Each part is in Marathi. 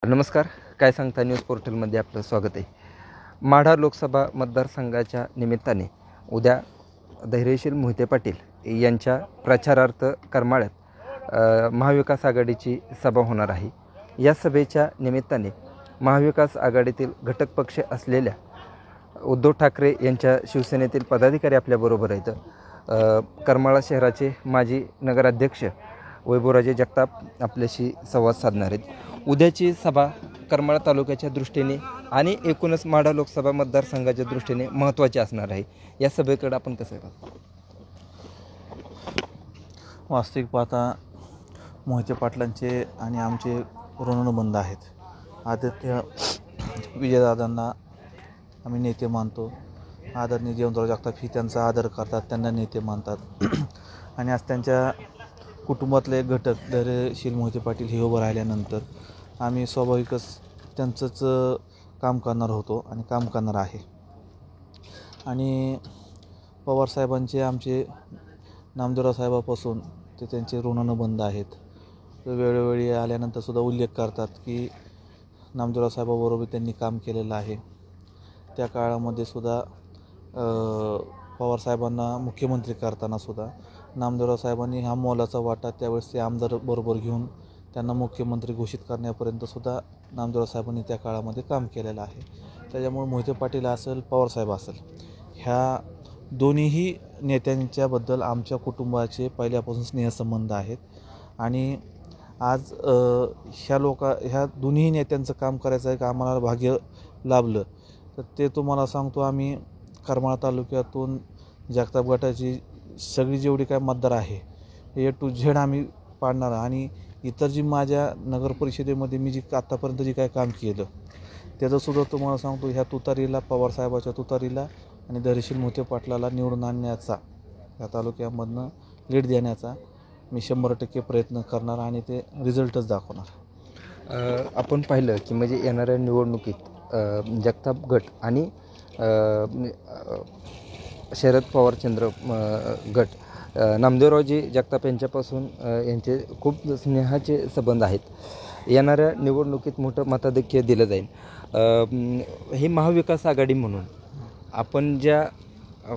नमस्कार. काय सांगता न्यूज पोर्टलमध्ये आपलं स्वागत आहे. माढा लोकसभा मतदारसंघाच्या निमित्ताने उद्या धैर्यशील मोहिते पाटील यांच्या प्रचारार्थ करमाळ्यात महाविकास आघाडीची सभा होणार आहे. या सभेच्या निमित्ताने महाविकास आघाडीतील घटक पक्ष असलेल्या उद्धव ठाकरे यांच्या शिवसेनेतील पदाधिकारी आपल्याबरोबर आहेत. करमाळा शहराचे माजी नगराध्यक्ष वैभवराजे जगताप आपल्याशी संवाद साधणार आहेत. उद्याची सभा करमाळा तालुक्याच्या दृष्टीने आणि एकूणच माढा लोकसभा मतदारसंघाच्या दृष्टीने महत्त्वाची असणार आहे. या सभेकडे आपण कसं पाहतो? वास्तविक पाहता मोहिते पाटलांचे आणि आमचे ऋणानुबंध आहेत. आदित्य विजयदादांना आम्ही नेते मानतो. आदरणीय जयवंतराव जगताप ही त्यांचा आदर करतात, त्यांना नेते मानतात. आणि आज त्यांच्या कुटुंबातले एक घटक धैर्यशील मोहिते पाटील हे उभं राहिल्यानंतर आम्ही स्वाभाविकच त्यांचंच काम करणार होतो आणि काम करणार आहे. आणि पवारसाहेबांचे आमचे नामदेवराव साहेबापासून ते त्यांचे ऋणानुबंध आहेत. वेळोवेळी आल्यानंतरसुद्धा उल्लेख करतात की नामदेवराव साहेबाबरोबर त्यांनी काम केलेलं आहे. त्या काळामध्ये सुद्धा पवारसाहेबांना मुख्यमंत्री करतानासुद्धा नामदेवराव साहेबांनी हा मोलाचा वाटा त्यावेळेस ते आमदार बरोबर घेऊन त्यांना मुख्यमंत्री घोषित करण्यापर्यंतसुद्धा नामदेवराव साहेबांनी त्या काळामध्ये काम केलेलं आहे. त्याच्यामुळे मोहिते पाटील असेल, पवारसाहेब असेल, ह्या दोन्हीही नेत्यांच्याबद्दल आमच्या कुटुंबाचे पहिल्यापासून स्नेहसंबंध आहेत. आणि आज ह्या दोन्ही नेत्यांचं काम करायचं आहे का आम्हाला भाग्य लाभलं तर ते तुम्हाला सांगतो. आम्ही करमाळा तालुक्यातून जगताप गटाची सगळी जेवढी काय मतदार आहे ए टू झेड आम्ही पाडणार. आणि इतर जी माझ्या नगरपरिषदेमध्ये मी आत्तापर्यंत जी काय काम केलं त्याचंसुद्धा तुम्हाला सांगतो. ह्या तुतारीला, पवारसाहेबाच्या तुतारीला आणि धैर्यशील मोहिते पाटलाला निवडून आणण्याचा, या तालुक्यामधनं लीड देण्याचा मी 100% प्रयत्न करणार आणि ते रिझल्टच दाखवणार. आपण पाहिलं की म्हणजे येणाऱ्या निवडणुकीत जगताप गट आणि शरद पवारचंद्र गट नामदेवरावजी जगताप यांच्यापासून यांचे खूप स्नेहाचे संबंध आहेत. येणाऱ्या निवडणुकीत मोठं मताधिक्य दिलं जाईल. हे महाविकास आघाडी म्हणून आपण ज्या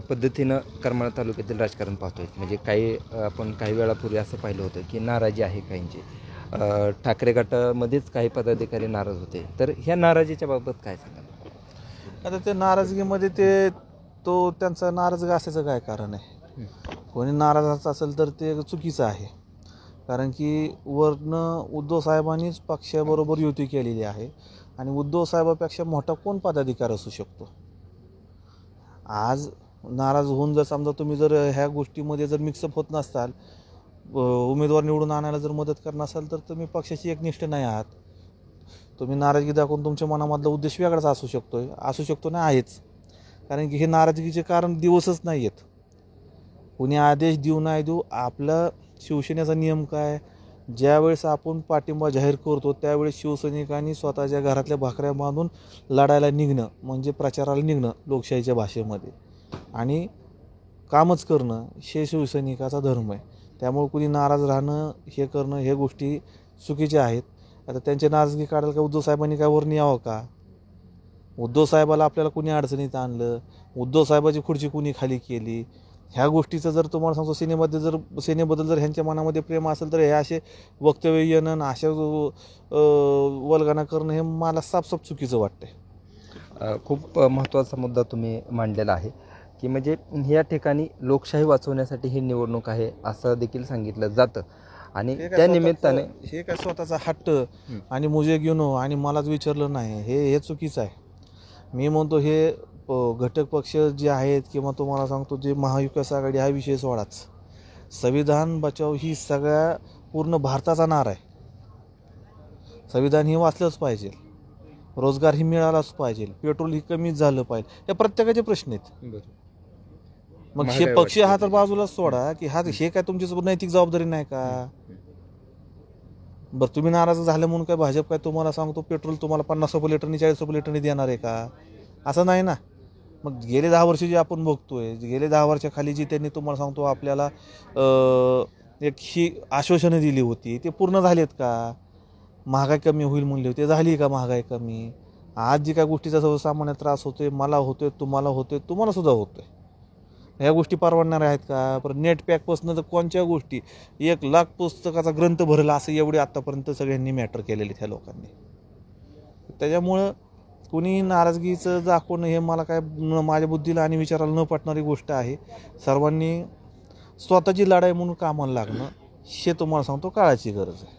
पद्धतीनं करमाळा तालुक्यातील राजकारण पाहतो आहे, म्हणजे आपण काही वेळापूर्वी असं पाहिलं होतं की नाराजी आहे काहींची. ठाकरे गटामध्येच काही पदाधिकारी नाराज होते. तर ह्या नाराजीच्या बाबत काय सांगाल? आता ते नाराजगीमध्ये त्यांचा नाराज असायचं काय कारण आहे? कोणी नाराज असेल तर ते चुकीचं आहे. कारण की वरनं उद्धव साहेबांनीच पक्षाबरोबर युती केलेली आहे आणि उद्धव साहेबापेक्षा मोठा कोण पदाधिकारी असू शकतो? आज नाराज होऊन जर समजा तुम्ही जर ह्या गोष्टीमध्ये जर मिक्सअप होत नसाल, उमेदवार निवडून आणायला जर मदत करणार असाल तर तुम्ही पक्षाची एकनिष्ठ नाही आहात. तुम्ही नाराजगी दाखवून तुमच्या मनामधला उद्देश वेगळाच असू शकतो ना, आहेच. कारण की हे नाराजगीचे कारण दिवसच नाही आहेत. कुणी आदेश देऊ नाही देऊ, आपला शिवसेनेचा नियम काय, ज्यावेळेस आपण पाठिंबा जाहीर करतो त्यावेळेस शिवसैनिकांनी स्वतःच्या घरातल्या भाकऱ्या बांधून लढायला निघणं म्हणजे प्रचाराला निघणं लोकशाहीच्या भाषेमध्ये, आणि कामच करणं हे शिवसैनिकाचा धर्म आहे. त्यामुळे कुणी नाराज राहणं, हे करणं, हे गोष्टी चुकीच्या आहेत. आता त्यांची नाराजगी काढायला का उद्धव साहेबांनी काय वरून यावं का? उद्धव साहेबाला आपल्याला कुणी अडचणीत आणलं, उद्धव साहेबाची खुर्ची कुणी खाली केली, ह्या गोष्टीचं जर तुम्हाला सांगतो सेनेबद्दल जर ह्यांच्या मनामध्ये प्रेम असेल तर हे असे वक्तव्य येणं, अशा वल्गना करणं हे मला साफ चुकीचं वाटतंय. खूप महत्त्वाचा मुद्दा तुम्ही मांडलेला आहे की म्हणजे या ठिकाणी लोकशाही वाचवण्यासाठी ही निवडणूक आहे असं देखील सांगितलं जातं. आणि त्या निमित्ताने हे काय स्वतःचा हट्ट आणि मुझे घेऊन आणि मलाच विचारलं नाही, हे चुकीचं आहे. मी म्हणतो हे घटक पक्ष जे आहेत किंवा तुम्हाला सांगतो जे महाविकास आघाडी हा विषय सोडाच, संविधान बचाव ही सगळ्या पूर्ण भारताचा नारा आहे. संविधान ही वाचलंच पाहिजे, रोजगार ही मिळालाच पाहिजे, पेट्रोल ही कमीच झालं पाहिजे, हे प्रत्येकाचे प्रश्न आहेत. मग हे पक्ष हा तर बाजूलाच सोडा की हे काय तुमची नैतिक जबाबदारी नाही का? बरं, तुम्ही नाराज झालं म्हणून काय भाजप काय तुम्हाला सांगतो पेट्रोल तुम्हाला 50 रुपये लिटरनी 40 रुपये लिटरनी देणार आहे का? असं नाही ना. मग गेले 10 वर्ष जे आपण बघतोय, गेले 10 वर्षाखाली जी त्यांनी तुम्हाला सांगतो आपल्याला एक ही आश्वासनं दिली होती ते पूर्ण झालेत का? महागाई कमी होईल म्हणली होती, झाली का महागाई कमी? आज जी काय गोष्टीचा सर्वसामान्य त्रास होतोय, मला होतोय, तुम्हाला सुद्धा होतोय. ह्या गोष्टी परवडणाऱ्या आहेत का? परत नेट पॅकपासून तर कोणत्या गोष्टी 1,00,000 पुस्तकाचा ग्रंथ भरला असं एवढे आत्तापर्यंत सगळ्यांनी मॅटर केलेले ह्या लोकांनी. त्याच्यामुळं कुणी नाराजगीचं दाखवणं हे मला काय माझ्या बुद्धीला आणि विचाराला न पटणारी गोष्ट आहे. सर्वांनी स्वतःची लढाई म्हणून कामाला लागणं हे तुम्हाला सांगतो काळाची गरज आहे.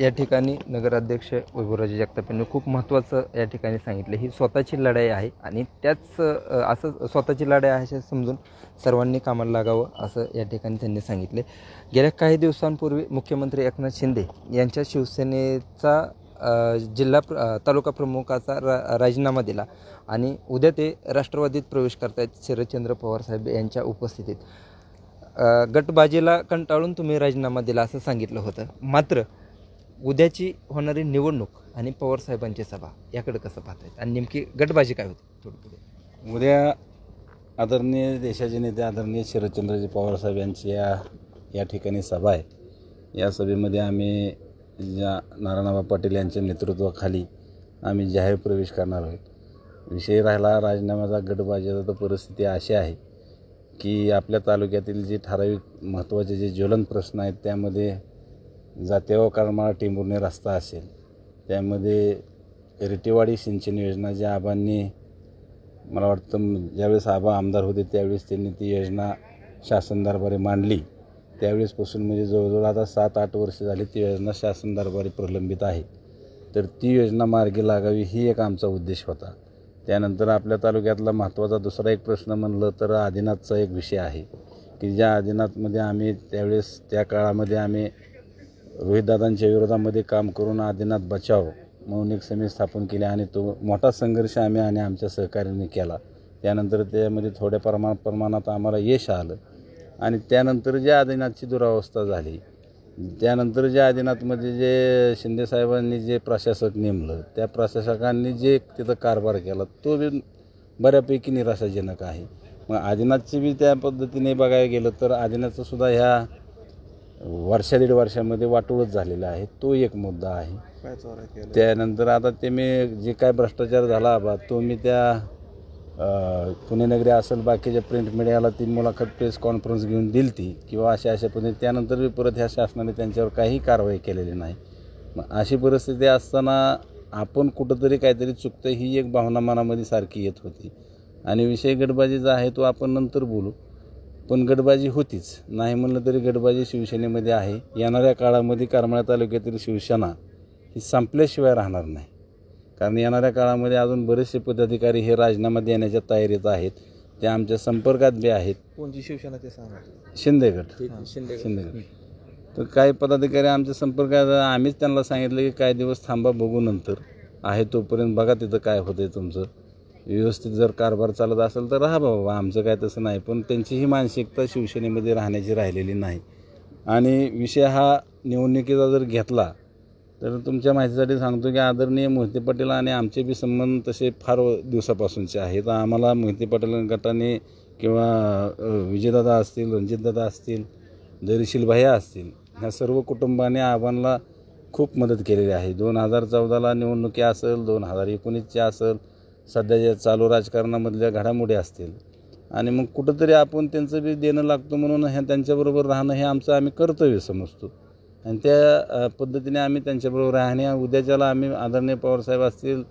या ठिकाणी नगराध्यक्ष वैभवराजे जगताप यांनी खूप महत्त्वाचं या ठिकाणी सांगितलं, ही स्वतःची लढाई आहे आणि त्याच असं स्वतःची लढाई आहे असे समजून सर्वांनी कामाला लागावं असं या ठिकाणी त्यांनी सांगितले. गेल्या काही दिवसांपूर्वी मुख्यमंत्री एकनाथ शिंदे यांच्या शिवसेनेचा तालुका प्रमुखाचा राजीनामा दिला आणि उद्या ते राष्ट्रवादीत प्रवेश करतायत शरदचंद्र पवार साहेब यांच्या उपस्थितीत. गटबाजीला कंटाळून तुम्ही राजीनामा दिला असं सांगितलं होतं, मात्र उद्याची होणारी निवडणूक आणि पवारसाहेबांची सभा याकडे कसं पाहतायत आणि नेमकी गटबाजी काय होती? थोडं पुढे. उद्या आदरणीय देशाचे नेते आदरणीय शरदचंद्रजी पवारसाहेब यांची या ठिकाणी सभा आहे. या सभेमध्ये आम्ही ज्या नारायणराव पाटील यांच्या नेतृत्वाखाली आम्ही जाहीर प्रवेश करणार आहोत. विषय राहिला राजीनाम्याचा, गटबाजीचा, तर परिस्थिती अशी आहे की आपल्या तालुक्यातील जे ठराविक महत्त्वाचे जे ज्वलंत प्रश्न आहेत त्यामध्ये जातेगाव करमाळा टेंभुर्णी रस्ता असेल, त्यामध्ये रेटेवाडी सिंचन योजना ज्या आबांनी मला वाटतं ज्यावेळेस आबा आमदार होते त्यावेळेस त्यांनी ती योजना शासन दरबारी मांडली, त्यावेळेसपासून म्हणजे जवळजवळ आता 7-8 वर्ष झाली ती योजना शासन दरबारी प्रलंबित आहे. तर ती योजना मार्गी लागावी ही एक आमचा उद्देश होता. त्यानंतर आपल्या तालुक्यातला महत्त्वाचा दुसरा एक प्रश्न म्हणलं तर आदिनाथचा एक विषय आहे की ज्या आदिनाथमध्ये आम्ही त्यावेळेस त्या काळामध्ये आम्ही रोहितदादांच्या विरोधामध्ये काम करून आदिनाथ बचाव म्हणून एक समिती स्थापन केली आणि तो मोठा संघर्ष आम्ही आणि आमच्या सहकार्याने केला. त्यानंतर त्यामध्ये थोड्या प्रमाणात आम्हाला यश आलं आणि त्यानंतर ज्या आदिनाथची दुरावस्था झाली, त्यानंतर ज्या आदिनाथमध्ये जे शिंदेसाहेबांनी जे प्रशासक नेमलं त्या प्रशासकांनी जे तिथं कारभार केला तो बी बऱ्यापैकी निराशाजनक आहे. मग आदिनाथची बी त्या पद्धतीने बघायला गेलं तर आदिनाथचं सुद्धा ह्या 1-1.5 वर्षामध्ये वाटोळच झालेला आहे. तो एक मुद्दा आहे. त्यानंतर आता ते मी जे काय भ्रष्टाचार झाला बा तो मी त्या पुणे नगरी असेल बाकीच्या प्रिंट मीडियाला ती मुलाखत प्रेस कॉन्फरन्स घेऊन दिली ती किंवा अशा पद्धतीने त्यानंतर परत ह्या शासनाने त्यांच्यावर काही कारवाई केलेली नाही. मग अशी परिस्थिती असताना आपण कुठंतरी काहीतरी चुकतं ही एक भावना मनामध्ये सारखी येत होती आणि विषय गटबाजीचा आहे तो आपण नंतर बोलू. पण गटबाजी होतीच, नाही म्हणलं तरी गटबाजी शिवसेनेमध्ये आहे. येणाऱ्या काळामध्ये करमाळा तालुक्यातील शिवसेना ही संपल्याशिवाय राहणार नाही, कारण येणाऱ्या काळामध्ये अजून बरेचसे पदाधिकारी हे राजीनामा देण्याच्या तयारीत आहेत. ते आमच्या संपर्कात बी आहेत. कोणती शिवसेना ते सांगा? शिंदेगड. तर काही पदाधिकारी आमच्या संपर्कात, आम्हीच त्यांना सांगितलं की काही दिवस थांबा, बघू नंतर आहे तोपर्यंत बघा तिथं काय होतं तुमचं, व्यवस्थित जर कारभार चालत असेल तर राहा बाबा, आमचं काय तसं नाही. पण त्यांची ही मानसिकता शिवसेनेमध्ये राहण्याची राहिलेली नाही. आणि विषय हा निवडणुकीचा जर घेतला तर तुमच्या माहितीसाठी सांगतो की आदरणीय मोहिते पाटील आणि आमचे बी संबंध तसे फार दिवसापासूनचे आहेत. आम्हाला मोहिते पाटील गटाने किंवा विजयदादा असतील, रणजितदादा असतील, धैर्यशील भैया असतील, ह्या सर्व कुटुंबाने आबांना खूप मदत केलेली आहे. 2014ला निवडणुकी असेल, 2019च्या असेल, सध्याच्या चालू राजकारणामधल्या घडामोडी असतील आणि मग कुठंतरी आपण त्यांचं बी देणं लागतो म्हणून त्यांच्याबरोबर राहणं हे आमचं आम्ही कर्तव्य समजतो आणि त्या पद्धतीने आम्ही त्यांच्याबरोबर राहणे. उद्याच्याला आम्ही आदरणीय पवारसाहेब असतील,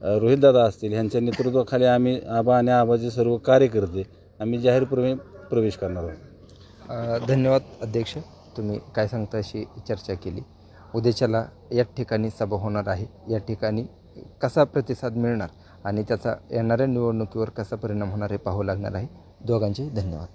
रोहितदादा असतील ह्यांच्या नेतृत्वाखाली आम्ही आबा आणि आबाचे सर्व कार्यकर्ते आम्ही जाहीर प्रवेश करणार आहोत. धन्यवाद अध्यक्ष, तुम्ही काय सांगता अशी चर्चा केली. उद्याच्याला या ठिकाणी सभा होणार आहे, या ठिकाणी कसा प्रतिसाद मिळणार आणि त्याचा येणाऱ्या निवडणुकीवर कसा परिणाम होणार हे पाहावं लागणार आहे. दोघांचे धन्यवाद.